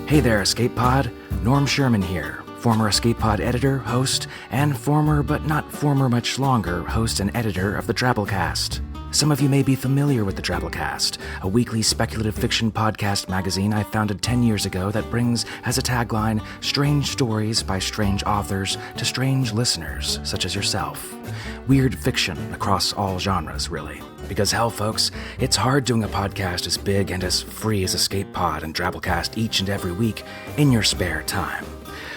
Hey there, Escape Pod. Norm Sherman here, former Escape Pod editor, host, and former but not former much longer host and editor of the Drabblecast. Some of you may be familiar with the Drabblecast, a weekly speculative fiction podcast magazine I founded 10 years ago that brings, as a tagline, strange stories by strange authors to strange listeners, such as yourself. Weird fiction across all genres, really. Because hell, folks, it's hard doing a podcast as big and as free as Escape Pod and Drabblecast each and every week in your spare time.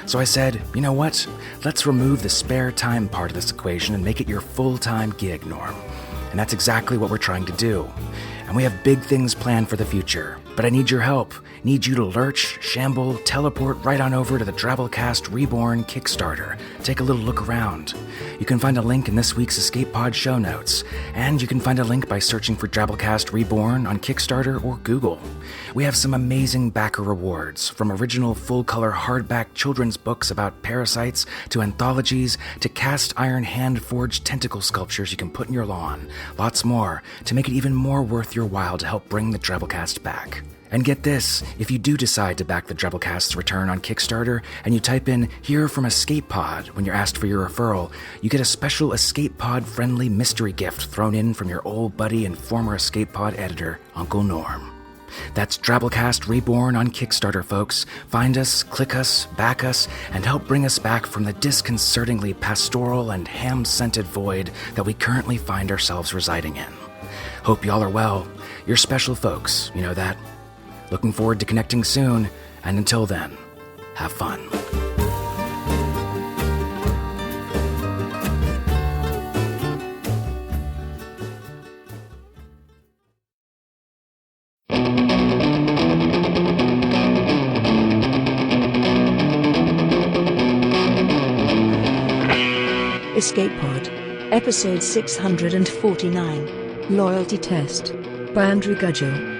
So I said, you know what? Let's remove the spare time part of this equation and make it your full-time gig, Norm. And that's exactly what we're trying to do. And we have big things planned for the future. But I need your help. Need you to lurch, shamble, teleport right on over to the Drabblecast Reborn Kickstarter. Take a little look around. You can find a link in this week's Escape Pod show notes. And you can find a link by searching for Drabblecast Reborn on Kickstarter or Google. We have some amazing backer rewards, from original full-color hardback children's books about parasites, to anthologies, to cast iron hand-forged tentacle sculptures you can put in your lawn. Lots more, to make it even more worth your while to help bring the Drabblecast back. And get this, if you do decide to back the Drabblecast's return on Kickstarter, and you type in "Here from Escape Pod" when you're asked for your referral, you get a special Escape Pod-friendly mystery gift thrown in from your old buddy and former Escape Pod editor, Uncle Norm. That's Drabblecast Reborn on Kickstarter, folks. Find us, click us, back us, and help bring us back from the disconcertingly pastoral and ham-scented void that we currently find ourselves residing in. Hope y'all are well. You're special folks, you know that. Looking forward to connecting soon, and until then, have fun. Escape Pod, Episode 649, Loyalty Test, by Andrew Gudgell.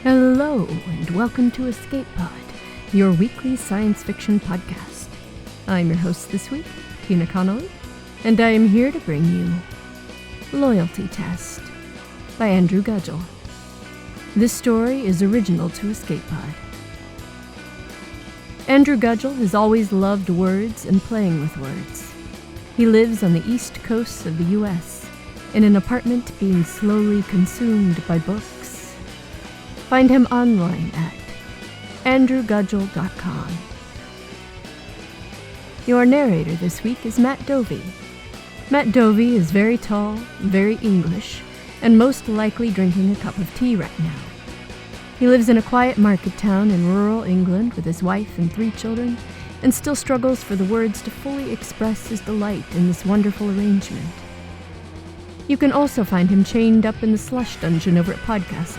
Hello, and welcome to Escape Pod, your weekly science fiction podcast. I'm your host this week, Tina Connolly, and I am here to bring you Loyalty Test by Andrew Gudgell. This story is original to Escape Pod. Andrew Gudgell has always loved words and playing with words. He lives on the east coast of the U.S., in an apartment being slowly consumed by books. Find him online at andrewgudgell.com. Your narrator this week is Matt Dovey. Matt Dovey is very tall, very English, and most likely drinking a cup of tea right now. He lives in a quiet market town in rural England with his wife and 3 children, and still struggles for the words to fully express his delight in this wonderful arrangement. You can also find him chained up in the slush dungeon over at Podcastle,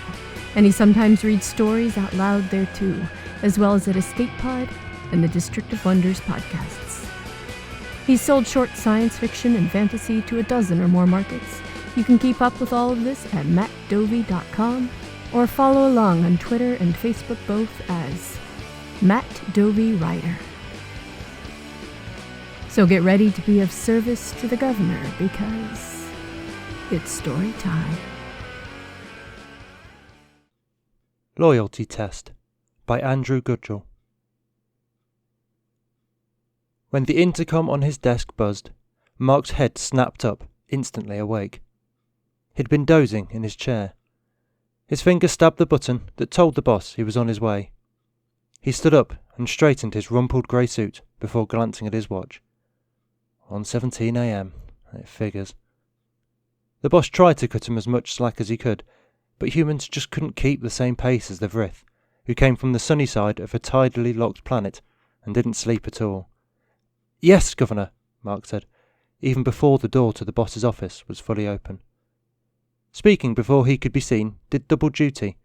and he sometimes reads stories out loud there too, as well as at Escape Pod and the District of Wonders podcasts. He's sold short science fiction and fantasy to a dozen or more markets. You can keep up with all of this at mattdovey.com or follow along on Twitter and Facebook both as Matt Dovey Writer. So get ready to be of service to the governor because it's story time. Loyalty Test by Andrew Gudgell. When the intercom on his desk buzzed, Mark's head snapped up, instantly awake. He'd been dozing in his chair. His finger stabbed the button that told the boss he was on his way. He stood up and straightened his rumpled grey suit before glancing at his watch. 1:17 a.m. It figures. The boss tried to cut him as much slack as he could, but humans just couldn't keep the same pace as the Vrith, who came from the sunny side of a tidally locked planet and didn't sleep at all. "Yes, Governor," Mark said, even before the door to the boss's office was fully open. Speaking before he could be seen did double duty.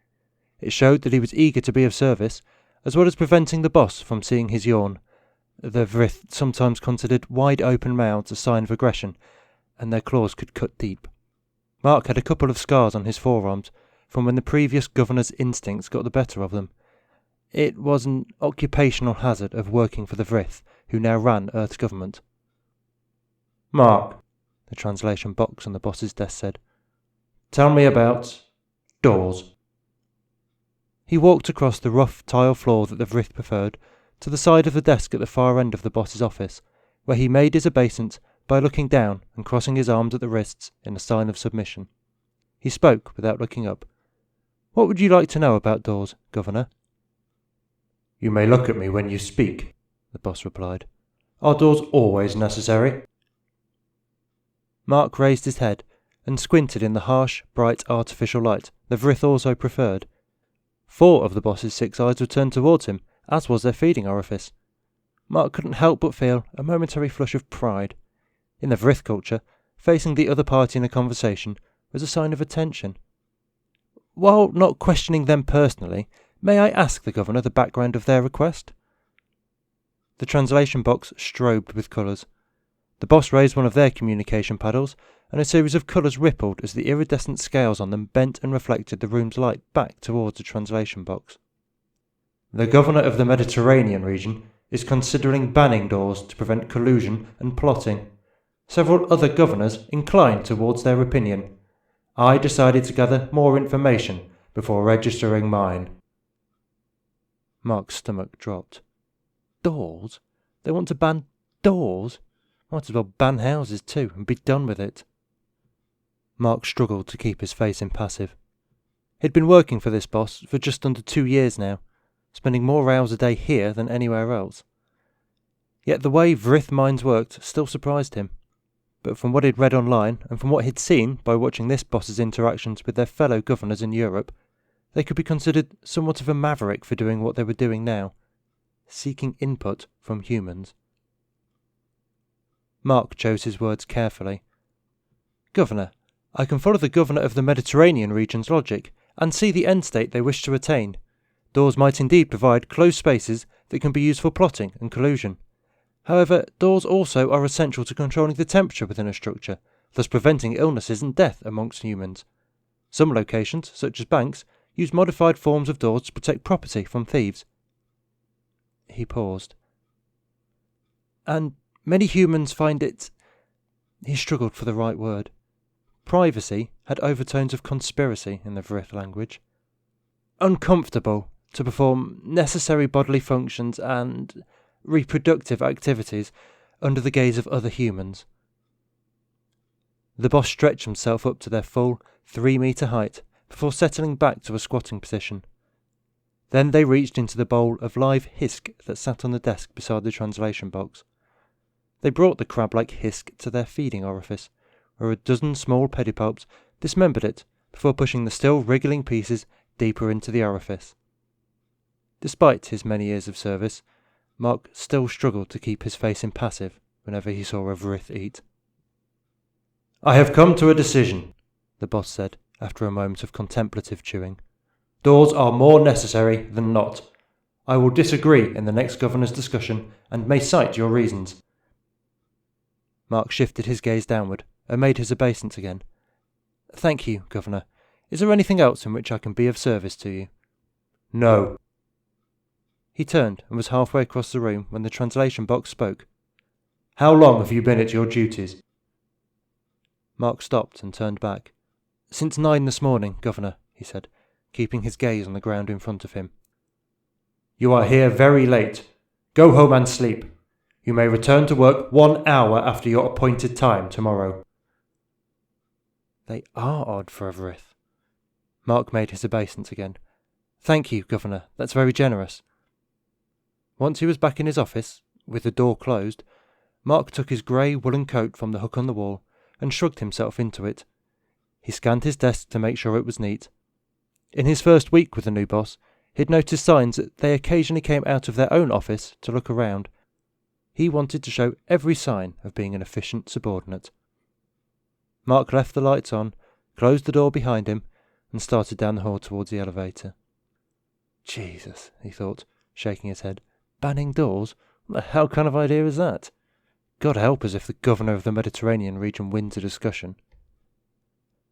It showed that he was eager to be of service, as well as preventing the boss from seeing his yawn, The Vrith sometimes considered wide-open mouths a sign of aggression, and their claws could cut deep. Mark had a couple of scars on his forearms from when the previous governor's instincts got the better of them. It was an occupational hazard of working for the Vrith, who now ran Earth's government. "Mark," the translation box on the boss's desk said, "tell me about doors." He walked across the rough tile floor that the Vrith preferred to the side of the desk at the far end of the boss's office, where he made his obeisance by looking down and crossing his arms at the wrists in a sign of submission. He spoke without looking up. "What would you like to know about doors, Governor?" "You may look at me when you speak," the boss replied. "Are doors always necessary?" Mark raised his head and squinted in the harsh, bright, artificial light the Vrith also preferred. 4 of the boss's 6 eyes were turned towards him, as was their feeding orifice. Mark couldn't help but feel a momentary flush of pride. In the Vrith culture, facing the other party in a conversation was a sign of attention. "While not questioning them personally, may I ask the Governor the background of their request?" The translation box strobed with colours. The boss raised one of their communication paddles, and a series of colours rippled as the iridescent scales on them bent and reflected the room's light back towards the translation box. "The governor of the Mediterranean region is considering banning doors to prevent collusion and plotting. Several other governors inclined towards their opinion. I decided to gather more information before registering mine." Mark's stomach dropped. Doors? They want to ban doors? Might as well ban houses too and be done with it. Mark struggled to keep his face impassive. He'd been working for this boss for just under 2 years now, spending more hours a day here than anywhere else. Yet the way Vrith minds worked still surprised him. But from what he'd read online, and from what he'd seen by watching this boss's interactions with their fellow governors in Europe, they could be considered somewhat of a maverick for doing what they were doing now, seeking input from humans. Mark chose his words carefully. "Governor, I can follow the governor of the Mediterranean region's logic, and see the end state they wish to attain. Doors might indeed provide closed spaces that can be used for plotting and collusion. However, doors also are essential to controlling the temperature within a structure, thus preventing illnesses and death amongst humans. Some locations, such as banks, use modified forms of doors to protect property from thieves." He paused. "And many humans find it—" He struggled for the right word. Privacy had overtones of conspiracy in the Vrith language. "Uncomfortable to perform necessary bodily functions and reproductive activities under the gaze of other humans." The boss stretched himself up to their full 3-metre height before settling back to a squatting position. Then they reached into the bowl of live hisk that sat on the desk beside the translation box. They brought the crab-like hisk to their feeding orifice, where a dozen small pedipalps dismembered it before pushing the still wriggling pieces deeper into the orifice. Despite his many years of service, Mark still struggled to keep his face impassive whenever he saw a Vrith eat. "I have come to a decision," the boss said after a moment of contemplative chewing. "Doors are more necessary than not. I will disagree in the next governor's discussion and may cite your reasons." Mark shifted his gaze downward and made his obeisance again. "Thank you, Governor. Is there anything else in which I can be of service to you?" "No." He turned and was halfway across the room when the translation box spoke. "How long have you been at your duties?" Mark stopped and turned back. "Since 9 this morning, Governor," he said, keeping his gaze on the ground in front of him. "You are here very late. Go home and sleep. You may return to work 1 hour after your appointed time tomorrow." They are odd for a Vrith. Mark made his obeisance again. "Thank you, Governor. That's very generous." Once he was back in his office, with the door closed, Mark took his grey woolen coat from the hook on the wall and shrugged himself into it. He scanned his desk to make sure it was neat. In his first week with the new boss, he'd noticed signs that they occasionally came out of their own office to look around. He wanted to show every sign of being an efficient subordinate. Mark left the lights on, closed the door behind him, and started down the hall towards the elevator. Jesus, he thought, shaking his head. Banning doors? What the hell kind of idea is that? God help us if the governor of the Mediterranean region wins a discussion.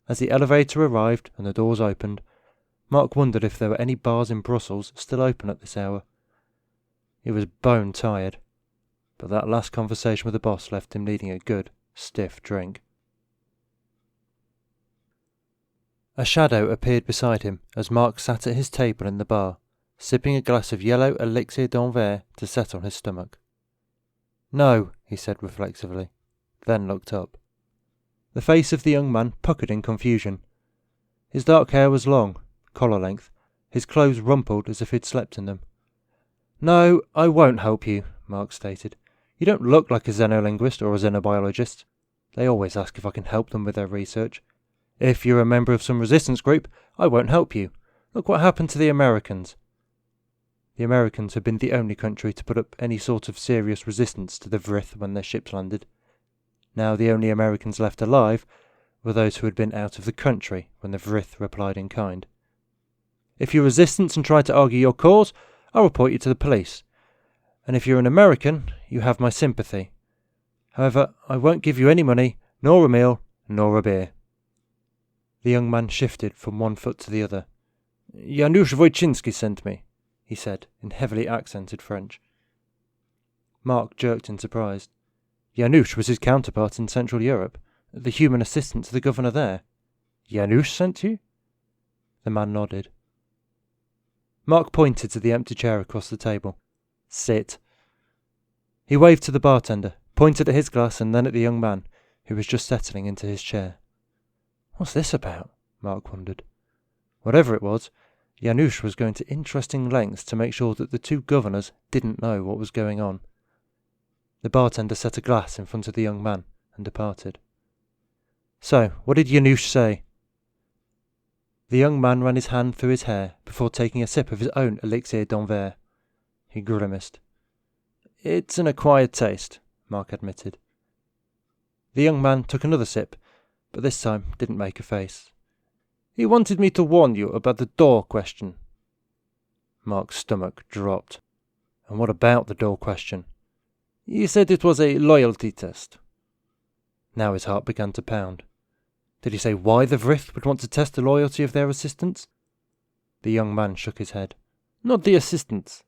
As the elevator arrived and the doors opened, Mark wondered if there were any bars in Brussels still open at this hour. He was bone tired, but that last conversation with the boss left him needing a good, stiff drink. A shadow appeared beside him as Mark sat at his table in the bar, sipping a glass of yellow elixir d'Anvers to set on his stomach. "No," he said reflexively, then looked up. The face of the young man puckered in confusion. His dark hair was long, collar-length, his clothes rumpled as if he'd slept in them. "No, I won't help you," Mark stated. "You don't look like a xenolinguist or a xenobiologist. They always ask if I can help them with their research. If you're a member of some resistance group, I won't help you. Look what happened to the Americans." The Americans had been the only country to put up any sort of serious resistance to the Vrith when their ships landed. Now the only Americans left alive were those who had been out of the country when the Vrith replied in kind. "If you're resistance and try to argue your cause, I'll report you to the police. And if you're an American, you have my sympathy. However, I won't give you any money, nor a meal, nor a beer." The young man shifted from one foot to the other. "Janusz Wojcinski sent me," he said in heavily accented French. Mark jerked in surprise. Janusz was his counterpart in Central Europe, the human assistant to the governor there. "Janusz sent you?" The man nodded. Mark pointed to the empty chair across the table. "Sit." He waved to the bartender, pointed at his glass and then at the young man, who was just settling into his chair. What's this about? Mark wondered. Whatever it was, Janusz was going to interesting lengths to make sure that the two governors didn't know what was going on. The bartender set a glass in front of the young man and departed. "So, what did Janusz say?" The young man ran his hand through his hair before taking a sip of his own elixir d'Anvers. He grimaced. "It's an acquired taste," Mark admitted. The young man took another sip, but this time didn't make a face. "He wanted me to warn you about the door question." Mark's stomach dropped. "And what about the door question?" "He said it was a loyalty test." Now his heart began to pound. Did he say why the Vrith would want to test the loyalty of their assistants? The young man shook his head. "Not the assistants.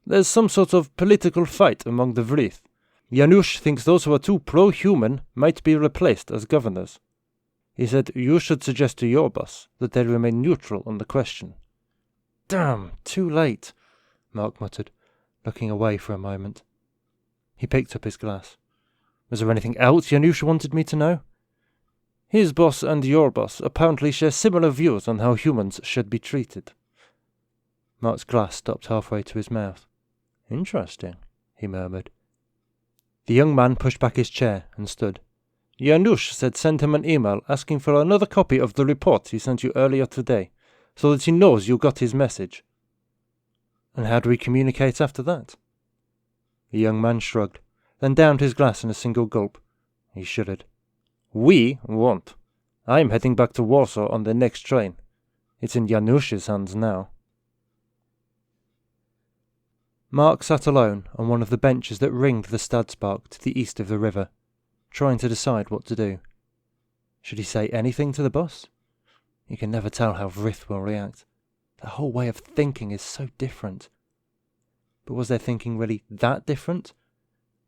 There's some sort of political fight among the Vrith. Janusz thinks those who are too pro-human might be replaced as governors. He said you should suggest to your boss that they remain neutral on the question." "Damn, too late," Mark muttered, looking away for a moment. He picked up his glass. "Was there anything else Janusz wanted me to know?" "His boss and your boss apparently share similar views on how humans should be treated." Mark's glass stopped halfway to his mouth. "Interesting," he murmured. The young man pushed back his chair and stood. "Janusz said send him an email asking for another copy of the report he sent you earlier today, so that he knows you got his message." "And how do we communicate after that?" The young man shrugged, then downed his glass in a single gulp. He shuddered. "We won't. I'm heading back to Warsaw on the next train. It's in Janusz's hands now." Mark sat alone on one of the benches that ringed the Stadspark to the east of the river, trying to decide what to do. Should he say anything to the boss? You can never tell how Vrith will react. Their whole way of thinking is so different. But was their thinking really that different?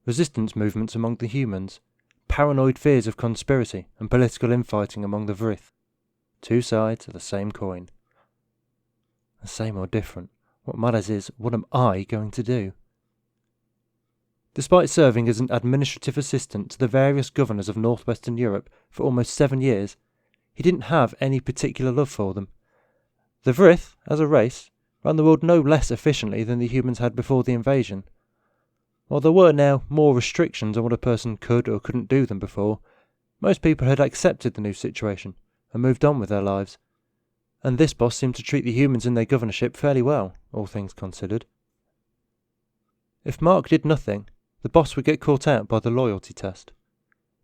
Resistance movements among the humans, paranoid fears of conspiracy and political infighting among the Vrith. Two sides of the same coin. The same or different. What matters is, what am I going to do? Despite serving as an administrative assistant to the various governors of northwestern Europe for almost 7 years, he didn't have any particular love for them. The Vrith, as a race, ran the world no less efficiently than the humans had before the invasion. While there were now more restrictions on what a person could or couldn't do than before, most people had accepted the new situation and moved on with their lives. And this boss seemed to treat the humans in their governorship fairly well, all things considered. If Mark did nothing, the boss would get caught out by the loyalty test.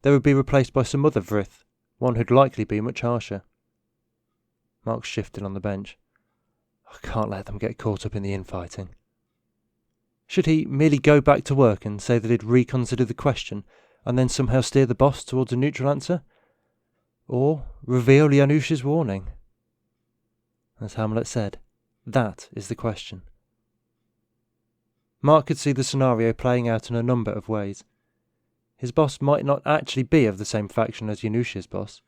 They would be replaced by some other Vrith, one who'd likely be much harsher. Mark shifted on the bench. I can't let them get caught up in the infighting. Should he merely go back to work and say that he'd reconsider the question, and then somehow steer the boss towards a neutral answer? Or reveal Janusz's warning? As Hamlet said, that is the question. Mark could see the scenario playing out in a number of ways. His boss might not actually be of the same faction as Janusz's boss,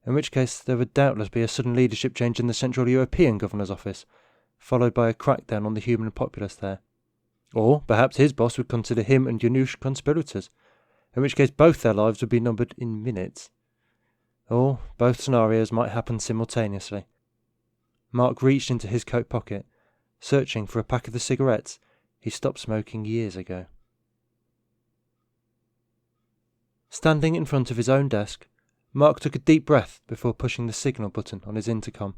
in which case there would doubtless be a sudden leadership change in the Central European Governor's office, followed by a crackdown on the human populace there. Or perhaps his boss would consider him and Janusz conspirators, in which case both their lives would be numbered in minutes. Or both scenarios might happen simultaneously. Mark reached into his coat pocket, searching for a pack of the cigarettes he stopped smoking years ago. Standing in front of his own desk, Mark took a deep breath before pushing the signal button on his intercom.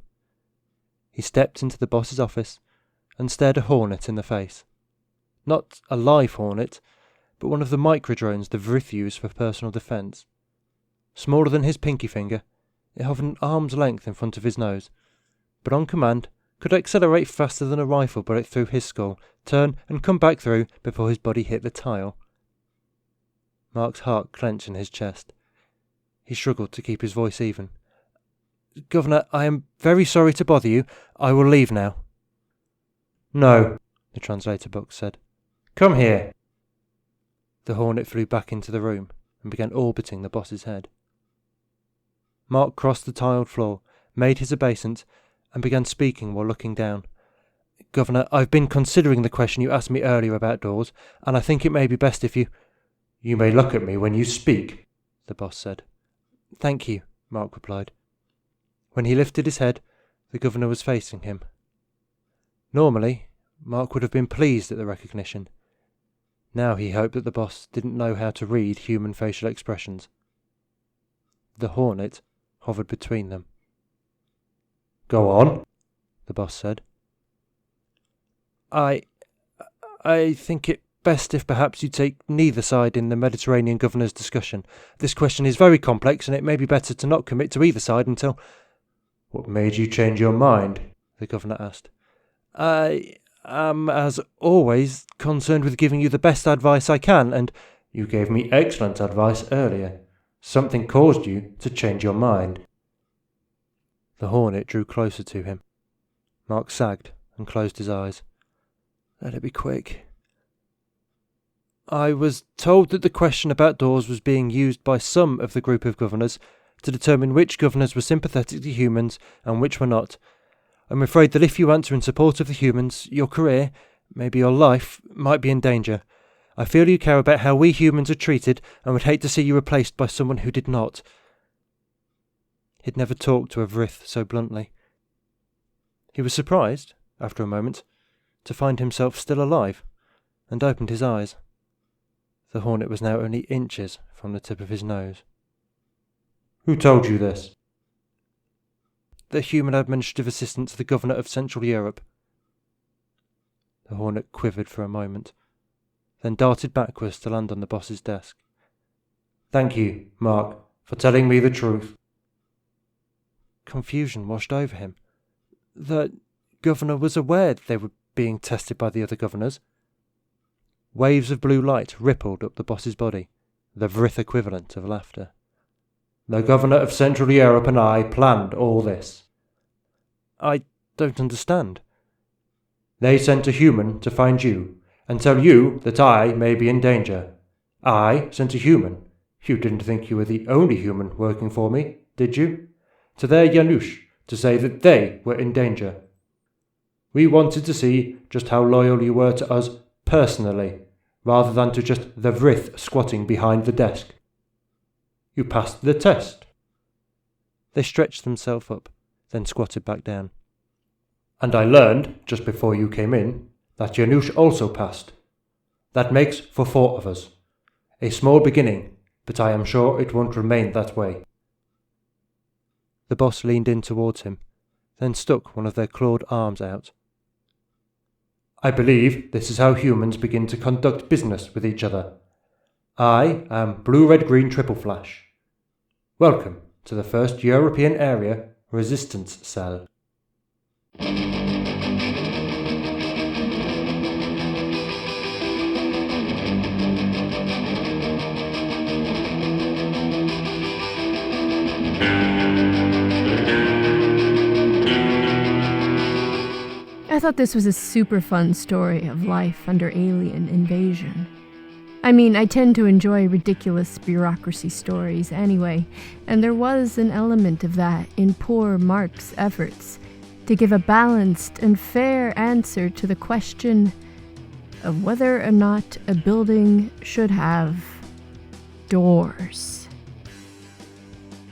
He stepped into the boss's office and stared a hornet in the face. Not a live hornet, but one of the microdrones the Vrith use for personal defence. Smaller than his pinky finger, it hovered an arm's length in front of his nose, but on command could accelerate faster than a rifle bullet through his skull, turn and come back through before his body hit the tile. Mark's heart clenched in his chest. He struggled to keep his voice even. "Governor, I am very sorry to bother you. I will leave now." "No," the translator box said. "Come here." The hornet flew back into the room and began orbiting the boss's head. Mark crossed the tiled floor, made his obeisance, and began speaking while looking down. "Governor, I've been considering the question you asked me earlier about doors, and I think it may be best if you—" "You may look at me when you speak," the boss said. "Thank you," Mark replied. When he lifted his head, the governor was facing him. Normally, Mark would have been pleased at the recognition. Now he hoped that the boss didn't know how to read human facial expressions. The hornet hovered between them. "Go on," the boss said. I think it best if perhaps you take neither side in the Mediterranean governor's discussion. This question is very complex, and it may be better to not commit to either side until—" "What made you change your mind?" the governor asked. "I am, as always, concerned with giving you the best advice I can, and—" "You gave me excellent advice earlier. Something caused you to change your mind." The hornet drew closer to him. Mark sagged and closed his eyes. "Let it be quick." "I was told that the question about doors was being used by some of the group of governors to determine which governors were sympathetic to humans and which were not. I'm afraid that if you answer in support of the humans, your career, maybe your life, might be in danger. I feel you care about how we humans are treated and would hate to see you replaced by someone who did not." He'd never talked to a Vrith so bluntly. He was surprised, after a moment, to find himself still alive, and opened his eyes. The hornet was now only inches from the tip of his nose. "Who told you this?" "The human administrative assistant to the governor of Central Europe." The hornet quivered for a moment, then darted backwards to land on the boss's desk. "Thank you, Mark, for telling me the truth." Confusion washed over him. The governor was aware they were being tested by the other governors. Waves of blue light rippled up the boss's body, the Vrith equivalent of laughter. "The governor of Central Europe and I planned all this." "I don't understand." "They sent a human to find you, and tell you that I may be in danger. I sent a human. You didn't think you were the only human working for me, did you? To their Janusz, to say that they were in danger. We wanted to see just how loyal you were to us personally, rather than to just the Vrith squatting behind the desk. You passed the test." They stretched themselves up, then squatted back down. "And I learned, just before you came in, that Janusz also passed. That makes for 4 of us. A small beginning, but I am sure it won't remain that way." The boss leaned in towards him, then stuck one of their clawed arms out. "I believe this is how humans begin to conduct business with each other. I am Blue-Red-Green Triple Flash. Welcome to the first European Area Resistance Cell." thought this was a super fun story of life under alien invasion. I mean, I tend to enjoy ridiculous bureaucracy stories anyway, and there was an element of that in poor Mark's efforts to give a balanced and fair answer to the question of whether or not a building should have doors.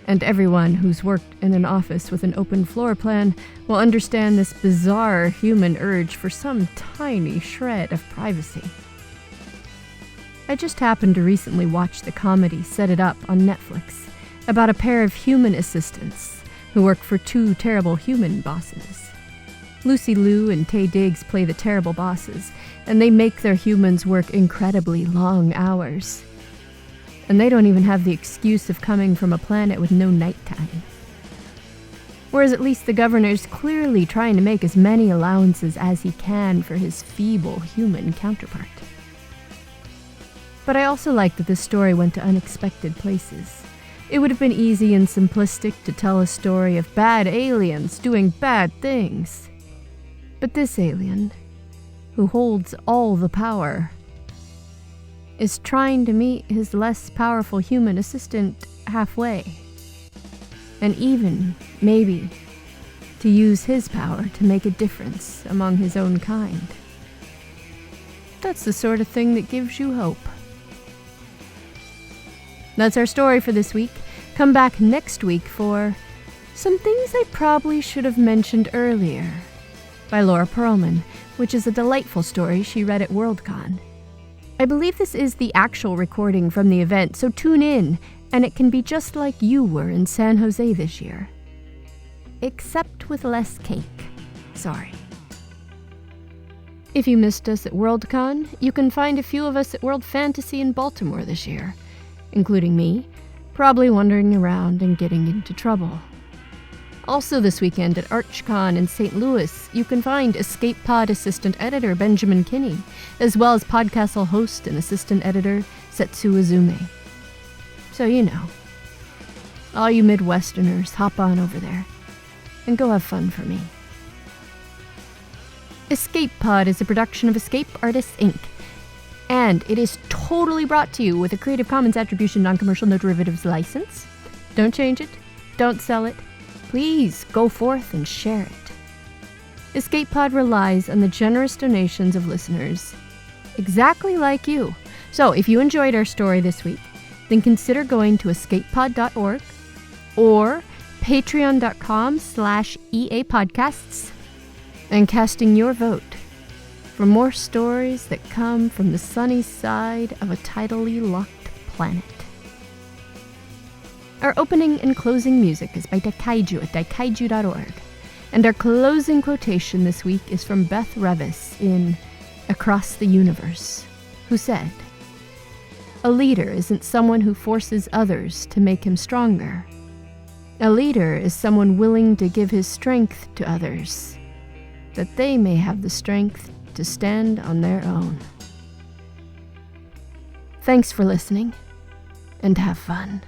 And everyone who's worked in an office with an open floor plan will understand this bizarre human urge for some tiny shred of privacy. I just happened to recently watch the comedy Set It Up on Netflix about a pair of human assistants who work for two terrible human bosses. Lucy Liu and Taye Diggs play the terrible bosses, and they make their humans work incredibly long hours. And they don't even have the excuse of coming from a planet with no nighttime. Whereas at least the governor's clearly trying to make as many allowances as he can for his feeble human counterpart. But I also like that this story went to unexpected places. It would have been easy and simplistic to tell a story of bad aliens doing bad things. But this alien, who holds all the power, is trying to meet his less powerful human assistant halfway. And even, maybe, to use his power to make a difference among his own kind. That's the sort of thing that gives you hope. That's our story for this week. Come back next week for Some Things I Probably Should Have Mentioned Earlier by Laura Perlman, which is a delightful story she read at Worldcon. I believe this is the actual recording from the event, so tune in, and it can be just like you were in San Jose this year. Except with less cake. Sorry. If you missed us at Worldcon, you can find a few of us at World Fantasy in Baltimore this year, including me, probably wandering around and getting into trouble. Also this weekend at ArchCon in St. Louis, you can find Escape Pod assistant editor Benjamin Kinney, as well as Podcastle host and assistant editor Setsu Izume. So you know, all you Midwesterners, hop on over there and go have fun for me. Escape Pod is a production of Escape Artists, Inc., and it is totally brought to you with a Creative Commons Attribution Non-Commercial No Derivatives license. Don't change it. Don't sell it. Please go forth and share it. Escape Pod relies on the generous donations of listeners, exactly like you. So if you enjoyed our story this week, then consider going to escapepod.org or patreon.com/EAPodcasts and casting your vote for more stories that come from the sunny side of a tidally locked planet. Our opening and closing music is by Daikaiju at daikaiju.org, and our closing quotation this week is from Beth Revis in Across the Universe, who said, "A leader isn't someone who forces others to make him stronger. A leader is someone willing to give his strength to others, that they may have the strength to stand on their own." Thanks for listening, and have fun.